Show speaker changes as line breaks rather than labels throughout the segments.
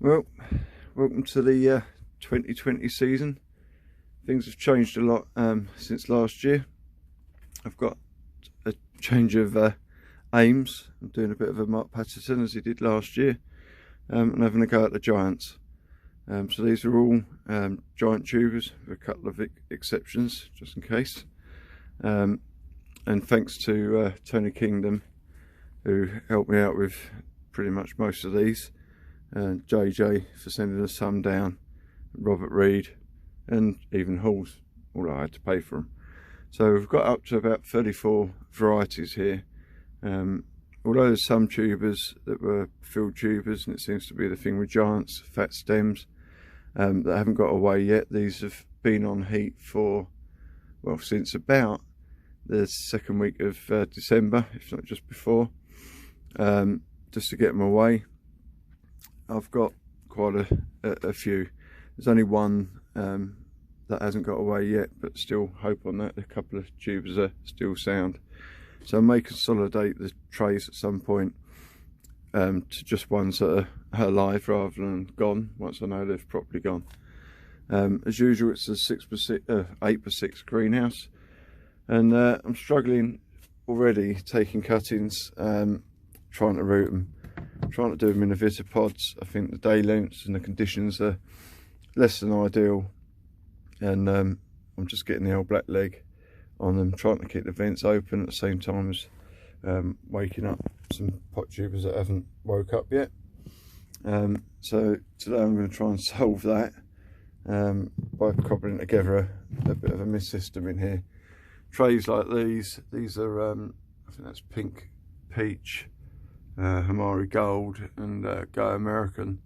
Well, welcome to the 2020 season. Things have changed a lot since last year. I've got a change of aims. I'm doing a bit of a Mark Patterson as he did last year, and having a go at the Giants. So these are all giant tubers, with a couple of exceptions just in case. And thanks to Tony Kingdom, who helped me out with pretty much most of these. JJ for sending us some down, Robert Reed, and even Halls, although I had to pay for them. So we've got up to about 34 varieties here. Although there's some tubers that were filled tubers, and it seems to be the thing with Giants, fat stems, that haven't got away yet. These have been on heat for, well, since about the second week of December, if not just before, just to get them away. I've got quite a few. There's only one that hasn't got away yet, but still hope on that. A couple of tubers are still sound. So I may consolidate the trays at some point to just ones that are alive rather than gone, once I know they've properly gone. As usual, it's a 8x6 greenhouse, and I'm struggling already taking cuttings, trying to root them. Trying to do them in the Vitapods. I think the day lengths and the conditions are less than ideal, and I'm just getting the old black leg on them, trying to keep the vents open at the same time as waking up some pot tubers that haven't woke up yet. So today I'm going to try and solve that by cobbling together a bit of a mist system in here. Trays like these are I think that's pink peach, Hamari Gold, and Go American,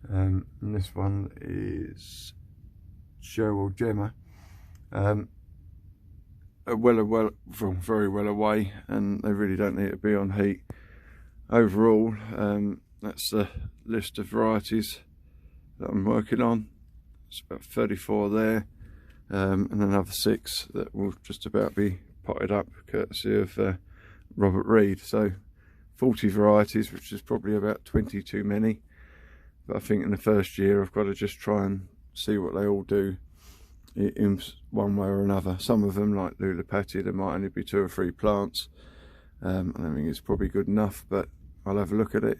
and this one is Cheryl Gemma. Very well away, and they really don't need to be on heat. Overall, that's the list of varieties that I'm working on. It's about 34 there, and another 6 that will just about be potted up, courtesy of Robert Reed. So 40 varieties, which is probably about 20 too many, but I think in the first year I've got to just try and see what they all do in one way or another. Some of them, like Lula Patty, there might only be 2 or 3 plants. I don't think it's probably good enough, but I'll have a look at it.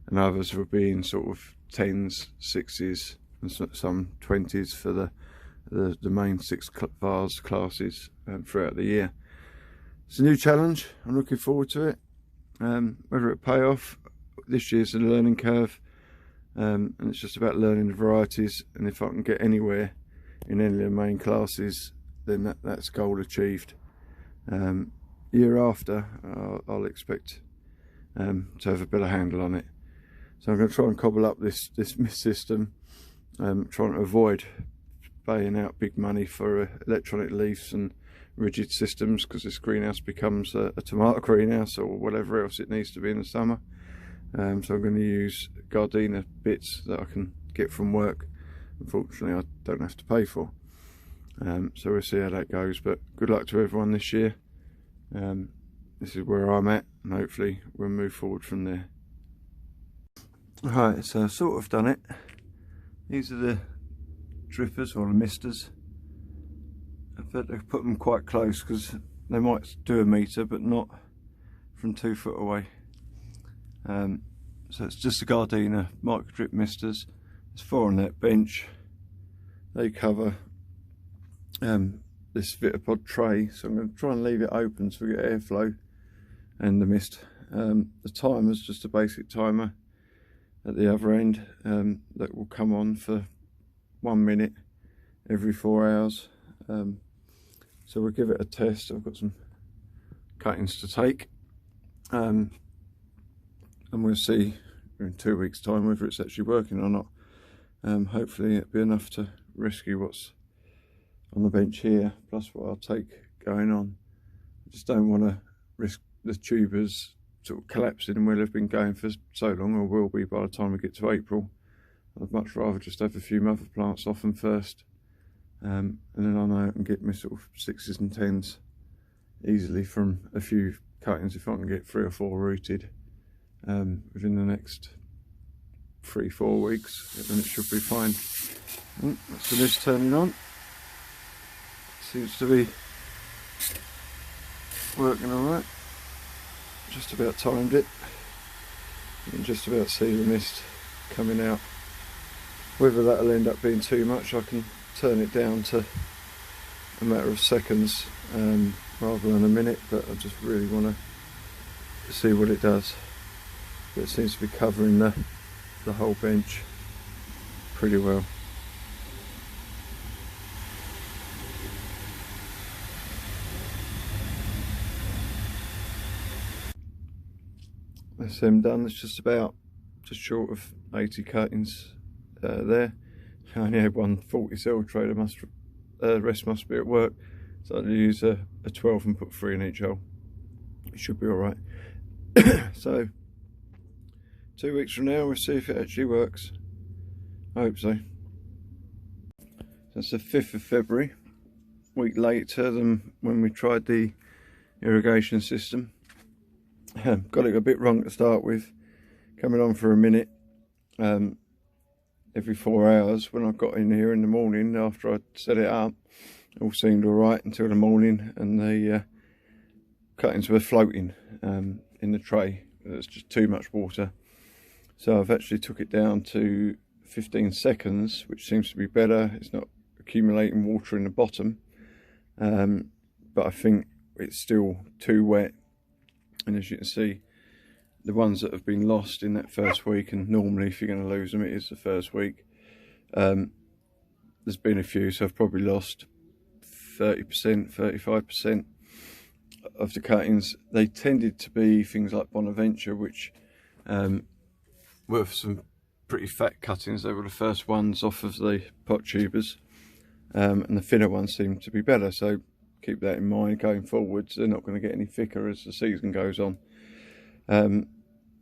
And others will be in sort of 10s, 6s, and some 20s for the main 6 vase classes throughout the year. It's a new challenge. I'm looking forward to it. Whether it pay off, this year's a learning curve, and it's just about learning the varieties, and if I can get anywhere in any of the main classes, then that's goal achieved. Year after, I'll expect to have a better handle on it. So I'm going to try and cobble up this mist system, trying to avoid paying out big money for electronic leaves and rigid systems, because this greenhouse becomes a tomato greenhouse or whatever else it needs to be in the summer. So I'm going to use Gardena bits that I can get from work. Unfortunately, I don't have to pay for. So we'll see how that goes, but good luck to everyone this year. This is where I'm at, and hopefully we'll move forward from there. Right, so I've sort of done it. These are the drippers, or the misters. I've had to put them quite close because they might do a metre, but not from 2 foot away. So it's just the Gardena micro drip misters. There's 4 on that bench. They cover this Vitapod tray, so I'm going to try and leave it open so we get airflow and the mist. The timer's just a basic timer at the other end that will come on for 1 minute every 4 hours. So we'll give it a test. I've got some cuttings to take, and we'll see in 2 weeks' time whether it's actually working or not. Hopefully it'll be enough to rescue what's on the bench here, plus what I'll take going on. I just don't want to risk the tubers sort of collapsing where they've been going for so long, or will be by the time we get to April. I'd much rather just have a few mother plants off them first, and then I know I can get my sort of 6s and 10s easily from a few cuttings if I can get 3 or 4 rooted within the next 3-4 weeks, and it should be fine. So this turning on seems to be working alright. Just about timed it. You can just about see the mist coming out. Whether that'll end up being too much, I can turn it down to a matter of seconds rather than a minute, but I just really want to see what it does. But it seems to be covering the whole bench pretty well. That's them done. It's just short of 80 cuttings there. I only had one 40 cell tray. The rest must be at work, so I'll use a 12 and put 3 in each hole. It should be all right. So 2 weeks from now we'll see if it actually works. I hope so. That's the 5th of February, a week later than when we tried the irrigation system. Got it a bit wrong to start with, coming on for a minute every 4 hours. When I got in here in the morning after I'd set it up, it all seemed alright until the morning, and the cuttings were floating in the tray. There's just too much water, so I've actually took it down to 15 seconds, which seems to be better. It's not accumulating water in the bottom, but I think it's still too wet. And as you can see, the ones that have been lost in that first week, and normally if you're going to lose them it is the first week, there's been a few, so I've probably lost 30%, 35% of the cuttings. They tended to be things like Bonaventure, which were some pretty fat cuttings. They were the first ones off of the pot tubers, and the thinner ones seem to be better, so keep that in mind going forwards. They're not going to get any thicker as the season goes on.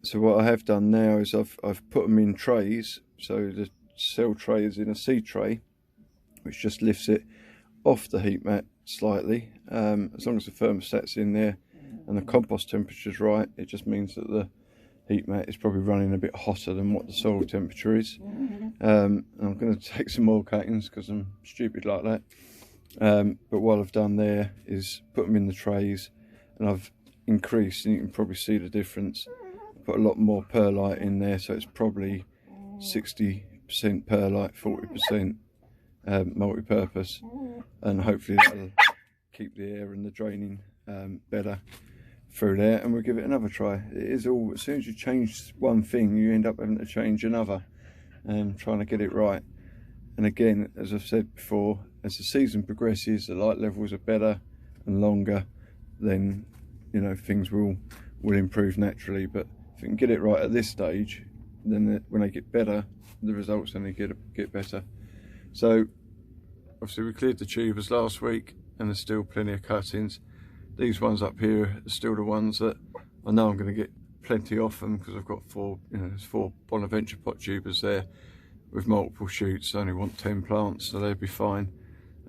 So what I have done now is I've put them in trays. So the cell tray is in a seed tray, which just lifts it off the heat mat slightly. As long as the thermostat's in there and the compost temperature's right, it just means that the heat mat is probably running a bit hotter than what the soil temperature is. I'm going to take some more cuttings because I'm stupid like that. But what I've done there is put them in the trays, and I've increased, and you can probably see the difference. Put a lot more perlite in there, so it's probably 60% perlite, 40% multi-purpose, and hopefully that'll keep the air and the draining better through there. And we'll give it another try. It is all, as soon as you change one thing, you end up having to change another, trying to get it right. And again, as I've said before, as the season progresses, the light levels are better and longer, then you know things will improve naturally. But if you can get it right at this stage, then when they get better, the results only get better. So obviously we cleared the tubers last week, and there's still plenty of cuttings. These ones up here are still the ones that I know I'm going to get plenty off them, because I've got there's 4 Bonaventure pot tubers there with multiple shoots. I only want 10 plants, so they'll be fine.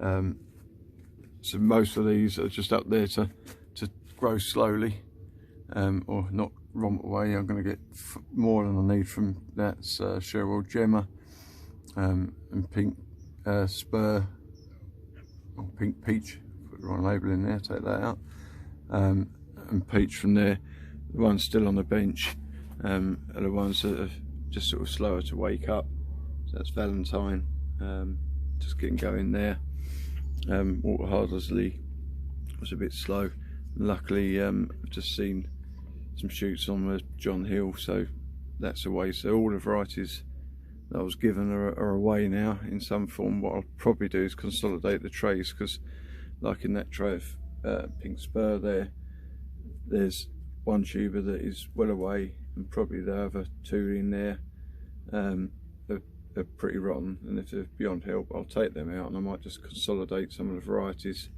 So most of these are just up there to grow slowly, or not romp away. I'm going to get more than I need from that. Sherwood Gemma and pink spur, or pink peach, put the wrong label in there, take that out, and peach from there. The ones still on the bench are the ones that are just sort of slower to wake up. So that's Valentine, just getting going there. Water Hardersley was a bit slow. Luckily I've just seen some shoots on the John Hill, so that's away. So all the varieties that I was given are away now in some form. What I'll probably do is consolidate the trays, because like in that tray of pink spur there's one tuber that is well away, and probably the other 2 in there are pretty rotten, and if they're beyond help I'll take them out, and I might just consolidate some of the varieties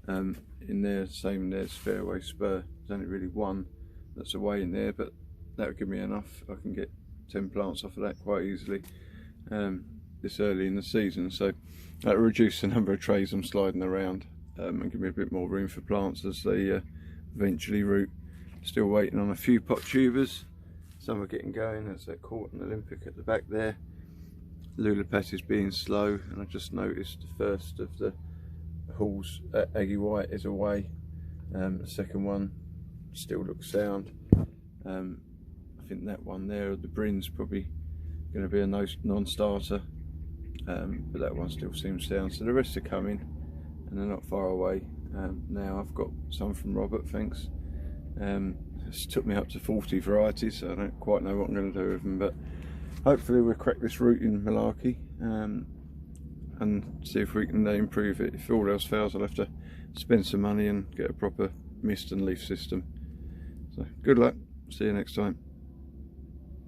in there. Same, there's Fairway Spur, there's only really one that's away in there, but that would give me enough. I can get 10 plants off of that quite easily this early in the season, so that'll reduce the number of trays I'm sliding around, and give me a bit more room for plants as they eventually root. Still waiting on a few pot tubers, some are getting going. There's that Court and Olympic at the back there. Lulapet is being slow, and I just noticed the first of the halls at Eggy White is away. The second one still looks sound. I think that one there, the Brin's probably going to be a non-starter, but that one still seems sound. So the rest are coming, and they're not far away. Now I've got some from Robert, thanks. It's took me up to 40 varieties, so I don't quite know what I'm going to do with them, but hopefully we'll crack this rooting malarkey and see if we can improve it. If all else fails, I'll have to spend some money and get a proper mist and leaf system. So good luck, see you next time.